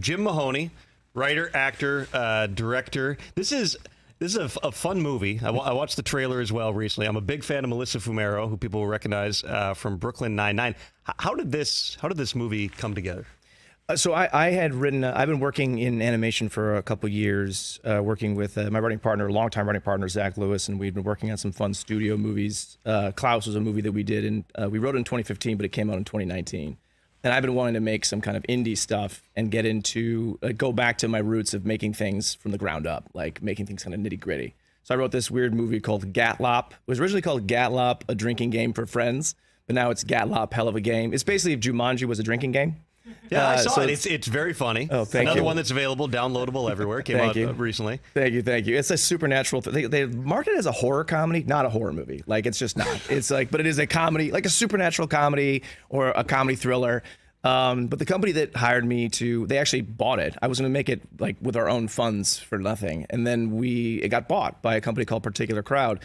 Jim Mahoney, writer, actor, director. This is a fun movie. I watched the trailer as well recently. I'm a big fan of Melissa Fumero, who people will recognize from Brooklyn Nine-Nine. How did this movie come together? So I had written. I've been working in animation for a couple years, working with my writing partner, longtime writing partner Zach Lewis, and we've been working on some fun studio movies. Klaus was a movie that we did, and we wrote it in 2015, but it came out in 2019. And I've been wanting to make some kind of indie stuff and get into, go back to my roots of making things from the ground up, like making things kind of nitty gritty. So I wrote this weird movie called Gatlop. It was originally called Gatlop, a drinking game for friends, but now it's Gatlop, hell of a game. It's basically if Jumanji was a drinking game. Yeah, I saw it. It's very funny. Oh, thank you. Another one that's available, downloadable everywhere. Came out recently. Thank you. It's a supernatural thing. They market it as a horror comedy, not a horror movie. Like, it's just not. It's like, but it is a comedy, like a supernatural comedy or a comedy thriller. But the company that hired me they actually bought it. I was going to make it like with our own funds for nothing. And then it got bought by a company called Particular Crowd.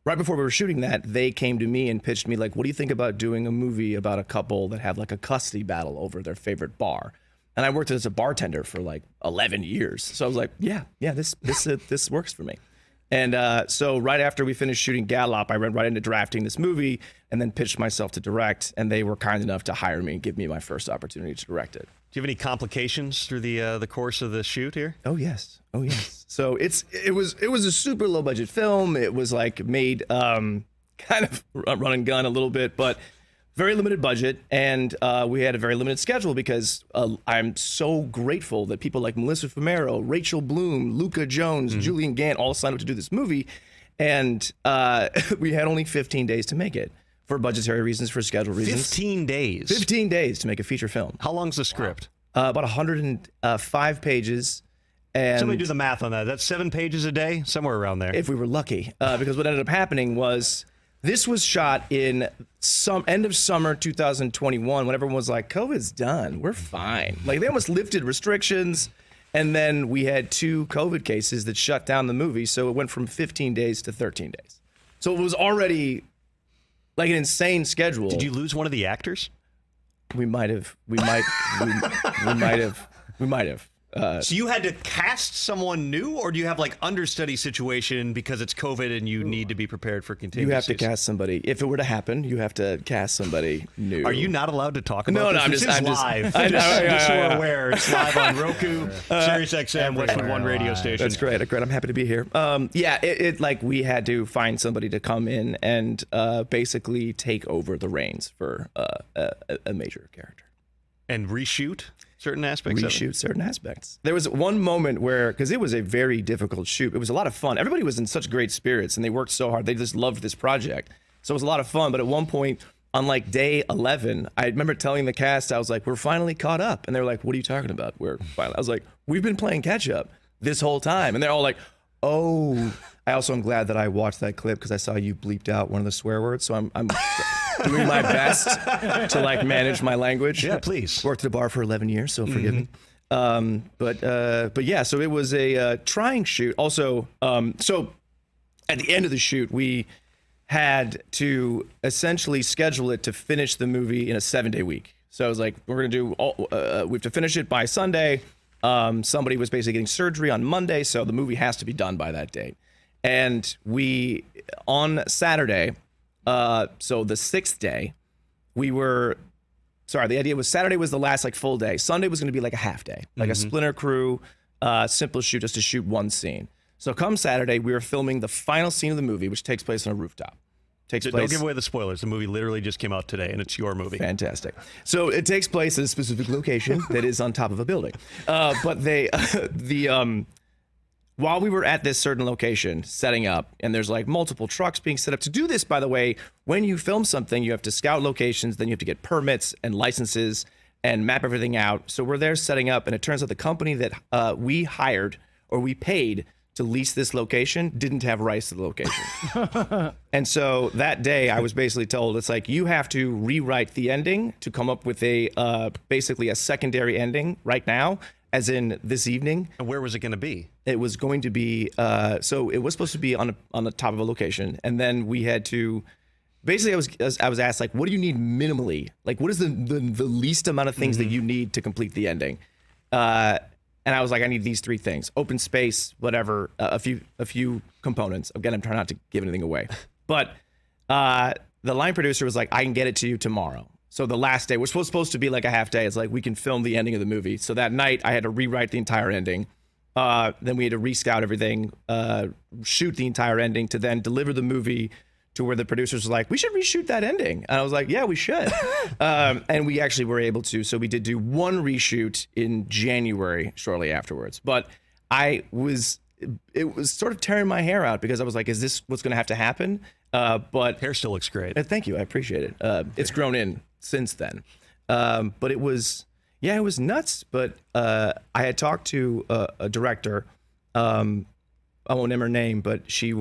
Right before we were shooting that, they came to me and pitched me like, what do you think about doing a movie about a couple that have like a custody battle over their favorite bar? And I worked as a bartender for like 11 years. So I was like, yeah, this works for me. And so right after we finished shooting Gatlop, I went right into drafting this movie and then pitched myself to direct. And they were kind enough to hire me and give me my first opportunity to direct it. Do you have any complications through the course of the shoot here? Oh yes. So it was a super low budget film. It was like made kind of run and gun a little bit, but very limited budget, and we had a very limited schedule because I'm so grateful that people like Melissa Fumero, Rachel Bloom, Luca Jones, Julian Gant all signed up to do this movie, and we had only 15 days to make it for budgetary reasons, for schedule reasons. 15 days? 15 days to make a feature film. How long's the script? About 105 pages. And somebody do the math on that. That's 7 pages a day? Somewhere around there. If we were lucky. Because what ended up happening was this was shot in end of summer 2021 when everyone was like, COVID's done. We're fine. Like, they almost lifted restrictions. And then we had 2 COVID cases that shut down the movie. So it went from 15 days to 13 days. So it was already like an insane schedule. Did you lose one of the actors? We might have. We might have. So you had to cast someone new, or do you have like understudy situation because it's COVID and you need to be prepared for contingencies? You have to cast somebody. If it were to happen, you have to cast somebody new. Are you not allowed to talk about this? I'm just live. Just so we're aware, it's live on Roku, Sirius XM, Westwood One radio station. That's great. I'm happy to be here. Like we had to find somebody to come in and basically take over the reins for a major character. And reshoot certain aspects certain aspects. There was one moment where, because it was a very difficult shoot, it was a lot of fun. Everybody was in such great spirits and they worked so hard. They just loved this project. So it was a lot of fun. But at one point on like day 11, I remember telling the cast, I was like, we're finally caught up. And they were like, what are you talking about? I was like, we've been playing catch up this whole time. And they're all like, oh. I also am glad that I watched that clip because I saw you bleeped out one of the swear words. So I'm doing my best to like manage my language. Yeah, please. Worked at a bar for 11 years, so forgive me. But yeah, so it was a trying shoot. Also, so at the end of the shoot, we had to essentially schedule it to finish the movie in a 7-day week. So I was like, we're gonna do we have to finish it by Sunday. Somebody was basically getting surgery on Monday, so the movie has to be done by that date. And we on Saturday. So the 6th day, the idea was Saturday was the last like full day. Sunday was going to be like a half day, like a splinter crew, simple shoot just to shoot one scene. So come Saturday, we were filming the final scene of the movie, which takes place on a rooftop. Don't give away the spoilers. The movie literally just came out today, and it's your movie. Fantastic. So it takes place at a specific location that is on top of a building. But while we were at this certain location setting up, and there's like multiple trucks being set up to do this, by the way, when you film something, you have to scout locations, then you have to get permits and licenses and map everything out. So we're there setting up, and it turns out the company that we hired or we paid to lease this location didn't have rights to the location. And so that day I was basically told, it's like, you have to rewrite the ending to come up with basically a secondary ending right now. As in this evening. And where was it going to be? It was going to be, so it was supposed to be on the top of a location. And then we had to, basically I was asked, like, what do you need minimally? Like, what is the least amount of things that you need to complete the ending? And I was like, I need these 3 things: open space, whatever, a few components. Again, I'm trying not to give anything away, but the line producer was like, I can get it to you tomorrow. So the last day, we're supposed to be like a half day. It's like, we can film the ending of the movie. So that night I had to rewrite the entire ending. Then we had to rescout everything, shoot the entire ending, to then deliver the movie to where the producers were like, we should reshoot that ending. And I was like, yeah, we should. And we actually were able to. So we did do 1 reshoot in January shortly afterwards. But it was sort of tearing my hair out, because I was like, is this what's going to have to happen? But Hair still looks great. thank you. I appreciate it. It's grown in since then. But it was nuts. But I had talked to a director. I won't name her name, but she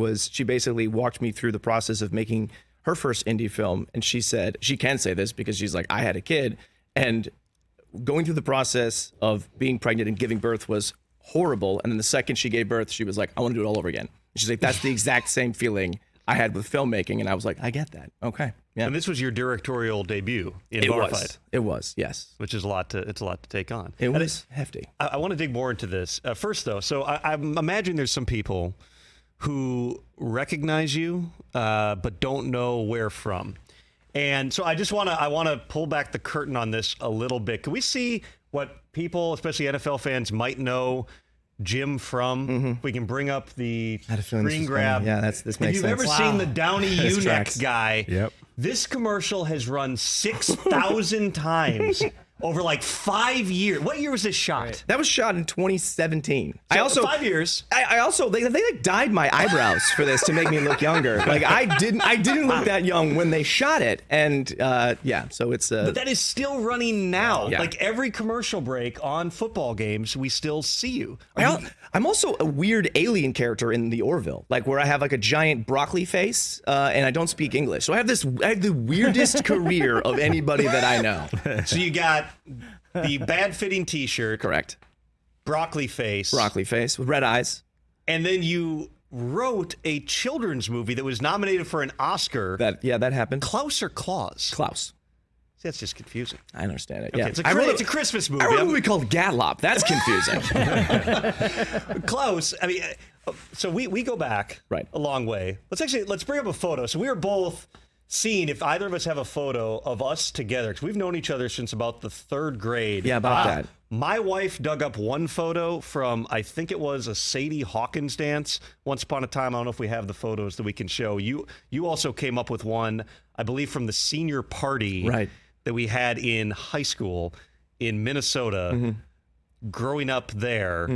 basically walked me through the process of making her first indie film. And she said, she can say this because she's like, I had a kid, and going through the process of being pregnant and giving birth was horrible. And then the second she gave birth, she was like, I want to do it all over again. And she's like, that's the exact same feeling I had with filmmaking. And I was like, I get that. Okay. Yeah. And this was your directorial debut in Barfight. It was, yes. Which is a lot to take on. It was hefty. I want to dig more into this. First, though, so I'm imagining there's some people who recognize you but don't know where from. And so I want to pull back the curtain on this a little bit. Can we see what people, especially NFL fans, might know Jim from? If we can bring up the screen grab. Yeah, this makes sense. If you've ever seen the Downey U-neck guy, Yep. This commercial has run 6,000 times over like 5 years. What year was this shot? Right. That was shot in 2017. So 5 years. I also they like dyed my eyebrows for this to make me look younger. Like I didn't look that young when they shot it, and so it's. But that is still running now. Yeah. Like every commercial break on football games, we still see you. I'm also a weird alien character in the Orville, like where I have like a giant broccoli face, and I don't speak English. So I have the weirdest career of anybody that I know. So you got the bad fitting T-shirt, Correct. broccoli face, with red eyes, and then you wrote a children's movie that was nominated for an Oscar. That happened. Klaus or Claus? Klaus. See, that's just confusing. I understand it. Okay, Yeah, it's a Christmas movie. I wrote a movie called Gatlop. That's confusing. Klaus, I mean, so we go back a long way. Let's bring up a photo. So we were both seeing if either of us have a photo of us together, because we've known each other since about the 3rd grade. Yeah, about that. My wife dug up one photo from, I think it was a Sadie Hawkins dance once upon a time. I don't know if we have the photos that we can show. You also came up with one, I believe, from the senior party that we had in high school in Minnesota, growing up there,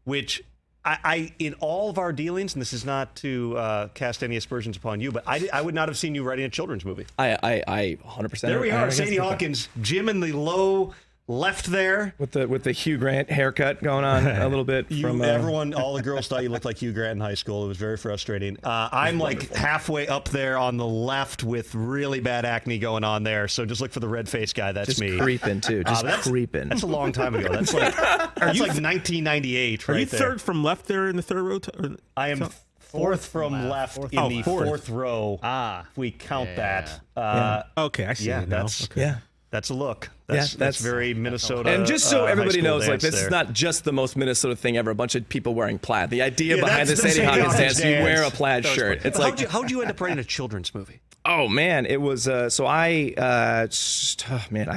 which I in all of our dealings, and this is not to cast any aspersions upon you, but I would not have seen you writing a children's movie. I 100%. There we are, Sadie Hawkins, Jim in the low left there. With the Hugh Grant haircut going on a little bit. Everyone, all the girls thought you looked like Hugh Grant in high school. It was very frustrating. I'm like halfway up there on the left with really bad acne going on there. So just look for the red face guy. That's just me. Creeping too. Just creeping. That's a long time ago. That's like 1998 right there. Are you third from left there in the third row? I am fourth from left in the fourth row. If we count that. Okay, I see it now. That's a look. That's very Minnesota. And just so everybody knows, like this is not just the most Minnesota thing ever. A bunch of people wearing plaid. The idea behind the Sadie Hawkins dance, you wear a plaid shirt. It's like, how'd you end up writing a children's movie? Oh man, it was I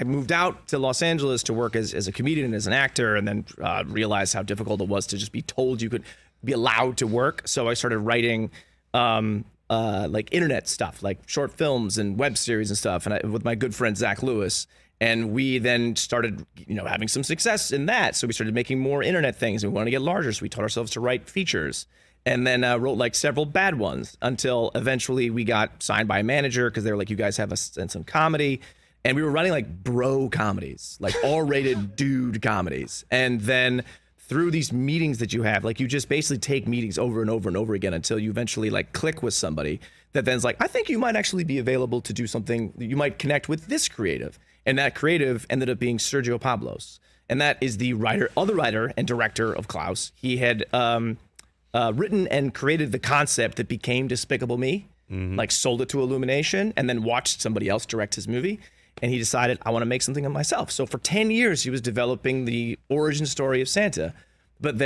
moved out to Los Angeles to work as a comedian and as an actor, and then realized how difficult it was to just be told you could be allowed to work. So I started writing like internet stuff, like short films and web series and stuff, and with my good friend Zach Lewis. And we then started, having some success in that. So we started making more internet things, and we wanted to get larger. So we taught ourselves to write features, and then wrote like several bad ones until eventually we got signed by a manager because they were like, "You guys have a sense of comedy," and we were running like bro comedies, like R-rated dude comedies, and then through these meetings that you have, like you just basically take meetings over and over and over again until you eventually like click with somebody that then's like, I think you might actually be available to do something. You might connect with this creative. And that creative ended up being Sergio Pablos. And that is the other writer and director of Klaus. He had written and created the concept that became Despicable Me, like sold it to Illumination, and then watched somebody else direct his movie. and he decided, I want to make something of myself. So for 10 years, he was developing the origin story of Santa. But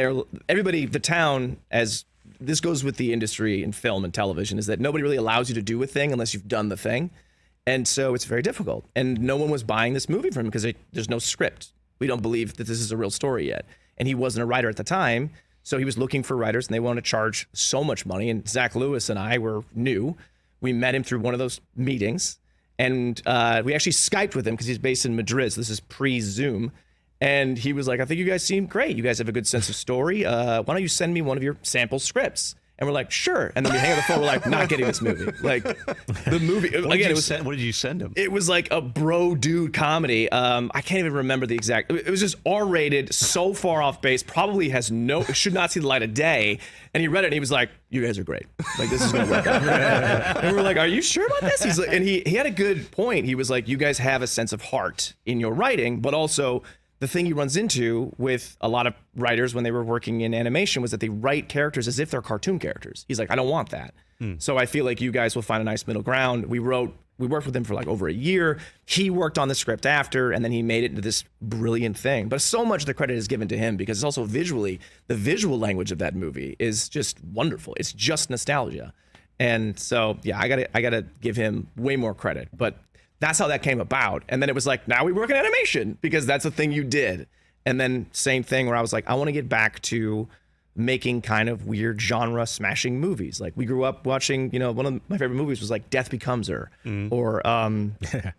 everybody, the town, as this goes with the industry in film and television, is that nobody really allows you to do a thing unless you've done the thing. And so it's very difficult. And no one was buying this movie from him because there's no script. We don't believe that this is a real story yet. And he wasn't a writer at the time. So he was looking for writers, and they wanted to charge so much money. And Zach Lewis and I were new. We met him through one of those meetings. And we actually Skyped with him because he's based in Madrid. So this is pre-Zoom. And he was like, I think you guys seem great. You guys have a good sense of story. Why don't you send me one of your sample scripts? And we're like, sure. And then we hang up the phone. We're like, not getting this movie. Like, the movie, What again, did you send him? it was like a bro dude comedy. I can't even remember the exact, it was just R-rated, so far off base, probably should not see the light of day. And he read it and he was like, you guys are great. Like, this is going to work out. And we're like, are you sure about this? He's like, and he had a good point. He was like, you guys have a sense of heart in your writing, but also the thing he runs into with a lot of writers when they were working in animation was that they write characters as if they're cartoon characters. He's like, I don't want that. So I feel like you guys will find a nice middle ground. We worked with him for like over a year. He worked on the script after, and then he made it into this brilliant thing. But so much of the credit is given to him because it's also visually, the visual language of that movie is just wonderful. It's just nostalgia. And so, yeah, I gotta give him way more credit. But that's how that came about. And then it was like, now we work in animation because that's a thing you did. And then same thing where I was like, I want to get back to making kind of weird genre smashing movies. Like we grew up watching, one of my favorite movies was like Death Becomes Her or like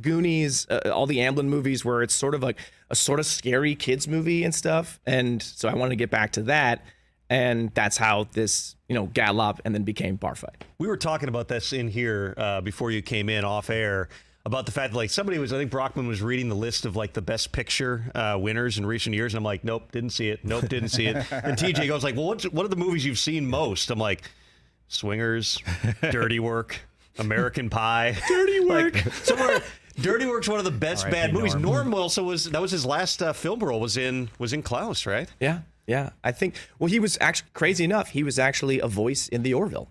Goonies, all the Amblin movies where it's sort of like a sort of scary kids movie and stuff. And so I wanted to get back to that. And that's how this, Gallop and then became Bar Fight. We were talking about this in here before you came in off air about the fact that I think Brockman was reading the list of like the best picture winners in recent years. And I'm like, nope, didn't see it. Nope, didn't see it. And TJ goes like, well, what are the movies you've seen most? I'm like, Swingers, Dirty Work, American Pie. Dirty Work. Dirty Work's one of the best bad movies. Norm. Norm Wilson that was his last film role was in Klaus, right? Yeah. Yeah, I think, he was actually, crazy enough, he was actually a voice in The Orville.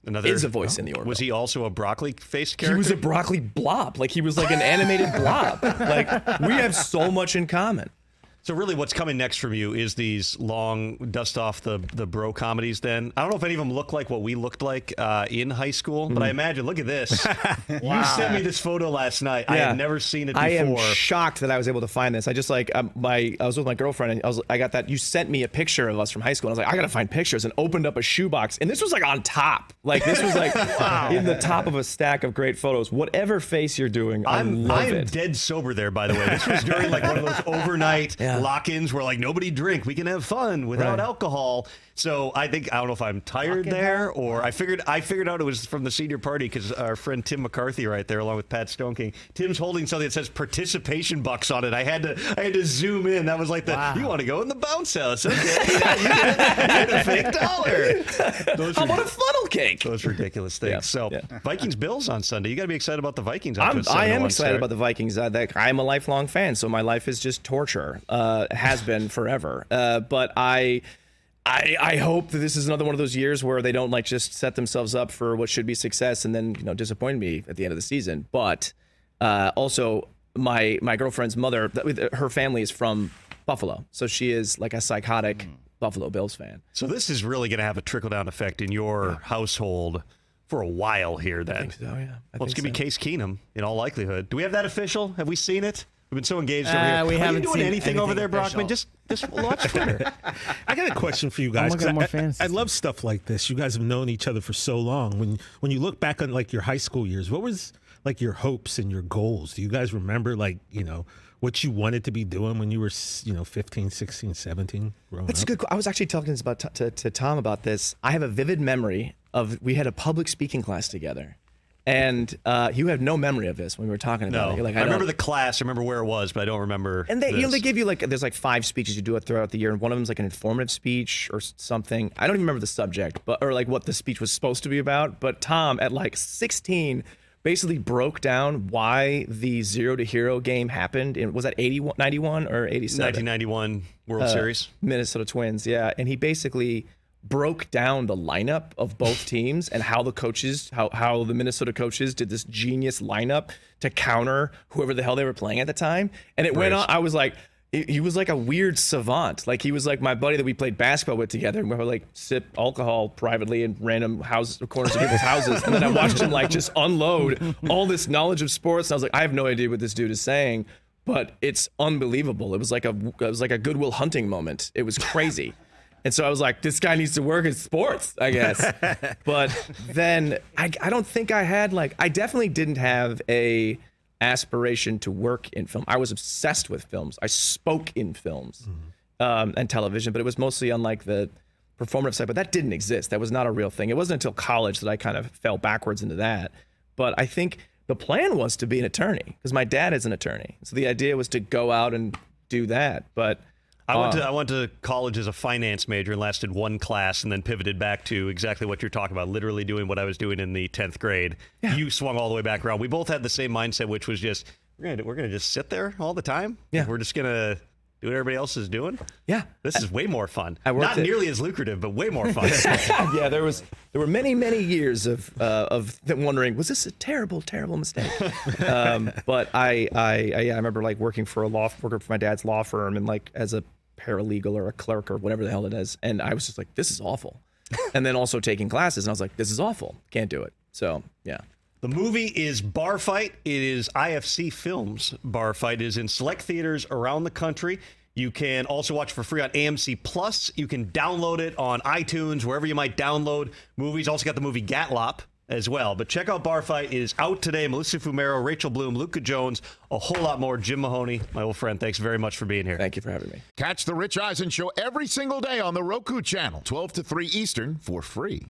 Is a voice in The Orville. Was he also a broccoli-faced character? He was a broccoli blob. Like, he was like an animated blob. Like, we have so much in common. So really what's coming next from you is these long dust off the bro comedies then. I don't know if any of them look like what we looked like in high school, but I imagine, look at this. You sent me this photo last night. Yeah. I had never seen it before. I am shocked that I was able to find this. I just like, I was with my girlfriend and I got that, you sent me a picture of us from high school and I was like, I gotta find pictures, and opened up a shoebox. And this was like on top. Like this was like in the top of a stack of great photos. Whatever face you're doing, I love it. I'm dead sober there, by the way. This was during like one of those overnight lock-ins where like nobody drink, we can have fun without alcohol. So I don't know if I'm tired there or I figured out it was from the senior party because our friend Tim McCarthy right there along with Pat Stoneking. Tim's holding something that says participation bucks on it. I had to zoom in. That was like you want to go in the bounce house. Okay. You get a fake dollar. How about a funnel cake? Those ridiculous things. Vikings Bills on Sunday. You got to be excited about the Vikings. I am excited about the Vikings. I'm a lifelong fan, so my life is just torture. Has been forever. But I hope that this is another one of those years where they don't like just set themselves up for what should be success and then disappoint me at the end of the season. But also my girlfriend's mother, her family is from Buffalo, so she is like a psychotic Buffalo Bills fan. So this is really going to have a trickle down effect in your household for a while here. Then I think so. Yeah. Well, it's going to be Case Keenum in all likelihood. Do we have that official? Have we seen it? We've been so engaged over here. We haven't Are you doing seen anything over there, Brockman? Just watch Twitter. I got a question for you guys. 'Cause more fans. I love stuff like this. You guys have known each other for so long. When you look back on like your high school years, what was like your hopes and your goals? Do you guys remember what you wanted to be doing when you were 15, 16, 17 growing That's up? good. I was actually talking to Tom about this. I have a vivid memory of we had a public speaking class together. And you have no memory of this when we were talking about it. You're like, I remember the class. I remember where it was, but I don't remember. And they give you there's 5 speeches you do it throughout the year, and one of them's like an informative speech or something. I don't even remember the subject, or like what the speech was supposed to be about. But Tom, at 16, basically broke down why the Zero to Hero game happened. Was that 91 or 87? 1991 World Series. Minnesota Twins, yeah. And he basically broke down the lineup of both teams and how the coaches, how the Minnesota coaches did this genius lineup to counter whoever the hell they were playing at the time. And it went on. I was like, he was like a weird savant. Like he was like my buddy that we played basketball with together, and we would like sip alcohol privately in random corners of people's houses. And then I watched him like just unload all this knowledge of sports. And I was like, I have no idea what this dude is saying, but it's unbelievable. It was like a Goodwill Hunting moment. It was crazy. And so I was like, this guy needs to work in sports, I guess. But then I don't think I definitely didn't have a aspiration to work in film. I was obsessed with films. I spoke in films and television, but it was mostly on like the performative side, but that didn't exist. That was not a real thing. It wasn't until college that I kind of fell backwards into that. But I think the plan was to be an attorney because my dad is an attorney. So the idea was to go out and do that. But I went to college as a finance major and lasted one class and then pivoted back to exactly what you're talking about, literally doing what I was doing in the 10th grade. Yeah. You swung all the way back around. We both had the same mindset, which was just, we're gonna just sit there all the time? Yeah. We're just going to do what everybody else is doing? Yeah. This is way more fun. Not nearly as lucrative, but way more fun. Yeah, there were many years of them wondering, was this a terrible mistake? But I remember like working for my dad's law firm and like as a paralegal or a clerk or whatever the hell it is. And I was just like, this is awful. And then also taking classes. And I was like, this is awful. Can't do it. So, yeah. The movie is Bar Fight. It is IFC Films. Bar Fight is in select theaters around the country. You can also watch for free on AMC Plus. You can download it on iTunes, wherever you might download movies. Also got the movie Gatlop as well. But check out Bar Fight. It is out today. Melissa Fumero, Rachel Bloom, Luca Jones, a whole lot more. Jim Mahoney, my old friend, thanks very much for being here. Thank you for having me. Catch the Rich Eisen Show every single day on the Roku channel, 12 to 3 Eastern, for free.